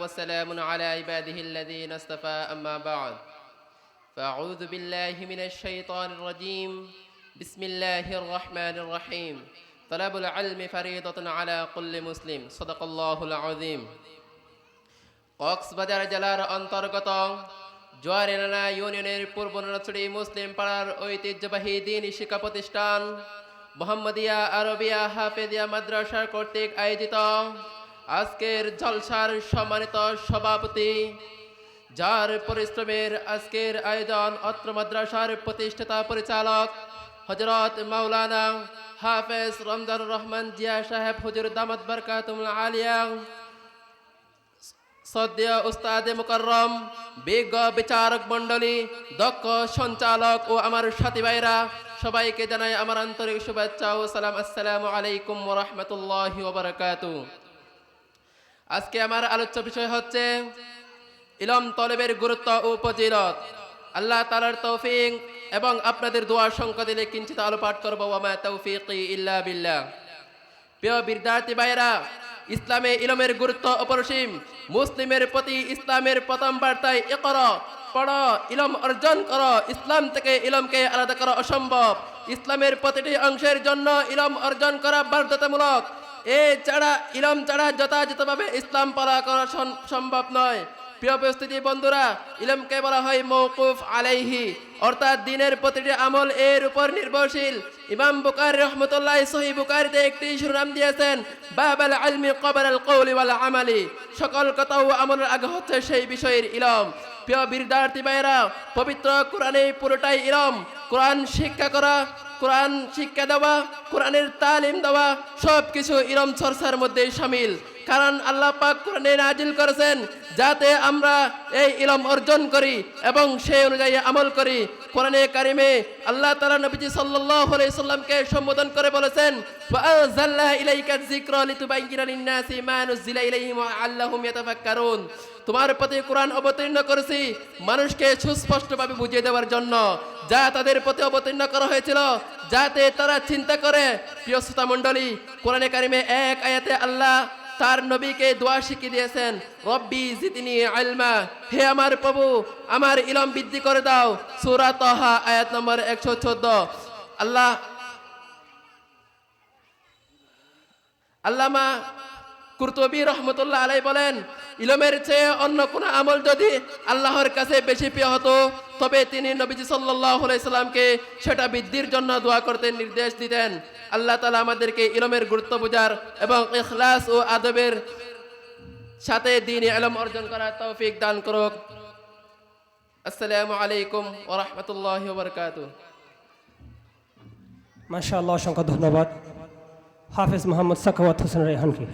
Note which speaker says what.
Speaker 1: وسلام على عباده الذين اصطفى أما بعد فأعوذ بالله من الشيطان الرجيم بسم الله الرحمن الرحيم طلب العلم فريضة على كل مسلم صدق الله العظيم কক্সবাজার জেলার অন্তর্গত জোয়ারেনানা ইউনিয়নের পূর্ব নারাছড়ি মুসলিম পাড়ার ঐতিহ্যবাহী দ্বীনি শিক্ষা প্রতিষ্ঠান মোহাম্মদিয়া আরবিয়া হাফেজিয়া মাদ্রাসা কর্তৃক আয়োজিত আজকের জলসার সম্মানিত সভাপতি, যার পরিশ্রমের আজকের আয়োজন অত্র মাদ্রাসার প্রতিষ্ঠাতা পরিচালক হযরত মাওলানা হাফেজ রমজানুর রহমান জিয়া সাহেব হুজুর দামাত বরকাতুল আলিয়া, সদ্য উস্তাদে মুকাররম, বিজ্ঞ বিচারক মণ্ডলী, দক্ষ সঞ্চালক ও আমার সাথী ভাইরা, সবাইকে জানাই আমার আন্তরিক শুভেচ্ছা ও সালাম। আসসালামু আলাইকুম ওয়া রাহমাতুল্লাহি ওয়া বারাকাতুহু। আজকে আমার আলোচ্য বিষয় হচ্ছে ইলম তলবের গুরুত্ব ও ফজিলত। আল্লাহ তাআলার তৌফিক এবং আপনাদের দোয়ার সংখ্যা দিলে কিঞ্চিত আলোপাঠ করব। ওয়া মা তাওফীকি ইল্লা বিল্লাহ। প্রিয় বিদ্যার্থী ভাইরা, ইসলামে ইলমের গুরুত্ব অপরিসীম। মুসলিমের প্রতি ইসলামের প্রথম বার্তায় ইকরা, পড়ো, ইলম অর্জন করো। ইসলাম থেকে ইলমকে আলাদা করা অসম্ভব। ইসলামের প্রতিটি অংশের জন্য ইলম অর্জন করা বাধ্যতামূলক। ইলম ছাড়া যথাযথভাবে ইসলাম পালন করা সম্ভব নয়। প্রিয় উপস্থিতি বন্ধুরা, ইলমকে বলা হয় মওকুফ আলাইহি, অর্থাৎ দিনের প্রতিটি আমল এর উপর নির্ভরশীল। ইমাম বুখারী রাহমাতুল্লাহ সহিহ বুখারীতে একটি শিরোনাম দিয়েছেন, বাবাল ইলমি ক্বাবলাল কওলি ওয়াল আমালি, সকল কথা ও আমলের আগে হচ্ছে সেই বিষয়ের ইলম। প্রিয় বিদ্যার্থী ভাইরা, পবিত্র কোরআনে পুরোটাই ইলম। কোরআন শিক্ষা করা, কোরআন শিক্ষা দেওয়া, কোরআনের তালিম দেওয়া সব কিছু ইলম চর্চার মধ্যেই শামিল। কারণ আল্লাহ পাক কোরআনে নাজিল করেছেন যাতে আমরা এই ইলম অর্জন করি এবং সেই অনুযায়ী আমল করি। কোরআনে কারিমে আল্লাহ তাআলা নবীজি সাল্লাল্লাহু আলাইহি সাল্লামকে সম্বোধন করে বলেছেন, ওয়া আনজালনা ইলাইকা যিকরা লিতুবাইয়িনা লিন-নাসি মা নুজিলা ইলাইহিম ওয়া আল্লাহুম ইয়াতাফাক্কারুন। তোমার প্রতি কোরআন অবতীর্ণ করেছি মানুষকে সুস্পষ্টভাবে বুঝিয়ে দেওয়ার জন্য, যা তাদের প্রতি অবতীর্ণ করা হয়েছিল যাতে তারা চিন্তা করে। প্রিয় শ্রোতা মণ্ডলী, কোরআনে কারিমে এক আয়াতে আল্লাহ তার নবীকে দোয়া শিখিয়ে দিয়েছেন, রব্বি জিদনি ইলমা, হে আমার প্রভু আমার ইলম বৃদ্ধি করে দাও। সূরা তাহা আয়াত নম্বর 114। আল্লামা কুরতুবী রহমতুল্লাহ আলাইহি বলেন, ইলমের চেয়ে অন্য কোন আমল যদি আল্লাহর কাছে বেশি প্রিয় হতো তবে তিনি নবীজি সাল্লাল্লাহু আলাইহি সাল্লামকে সেটা বৃদ্ধির জন্য দোয়া করতে নির্দেশ দিতেন। আল্লাহ তাআলা আমাদেরকে ইলমের গুরুত্ব বোঝার এবং ইখলাস ও আদবের সাথে দ্বীনি ইলম অর্জন করার তৌফিক দান করুক। আসসালামু আলাইকুম ওয়া রাহমাতুল্লাহি ওয়া বারাকাতুহু।
Speaker 2: মাশাআল্লাহ, অসংখ্য ধন্যবাদ হাফেজ মোহাম্মদ সাখাওয়াত হোসেন রায়হানকে।